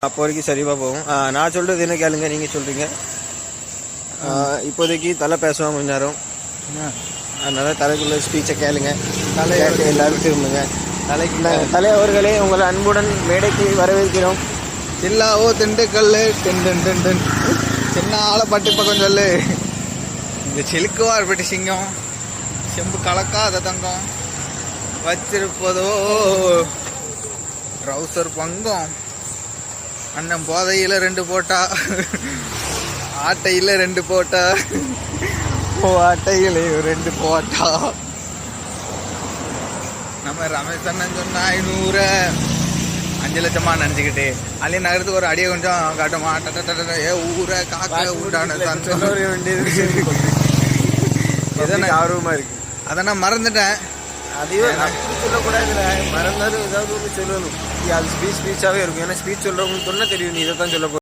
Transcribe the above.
அப்போ வரைக்கும் சரிவாக போகும். நான் சொல்கிறது என்ன கேளுங்க, நீங்கள் சொல்கிறீங்க. இப்போதைக்கு தலை பேசுவாங்க கொஞ்ச நேரம். அதனால் தலைக்குள்ள ஸ்பீச்சை கேளுங்க. கேட்டு எல்லாரும் திரும்புங்க. தலை அவர்களே, உங்களை அன்புடன் மேடைக்கு வரவேற்கிறோம். சில்லாவோ Dindigul ten ten ten ten Chinnalapatti பக்கம் சொல்லு. இந்த செலுக்குவார்பட்டி சிங்கம் செம்பு கலக்காத தங்கம் வச்சிருப்பதோ ட்ரௌசர் பங்கம். அண்ணன் போதையில் 2 போட்டா, ஆட்டையில் 2 போட்டா, ஆட்டையில் 2 போட்டா. நம்ம ரமேஷ் அண்ணன் சொன்னா 500 5 லட்சமா நினச்சிக்கிட்டு அள்ளி நகரத்துக்கு ஒரு அடியை கொஞ்சம் காட்டுமா. ஏ ஊரை காக்க உண்டான ஆர்வமாக இருக்குது. அதை நான் மறந்துட்டேன். அதையும் சொல்லக்கூடாதுல, மறந்தாலும் ஏதாவது ஒன்று சொல்லணும். அது ஸ்பீச்சாகவே இருக்கும். ஏன்னா ஸ்பீச் சொல்கிறவங்களுக்கு சொன்னால் தெரியும் நீ இதை தான் சொல்ல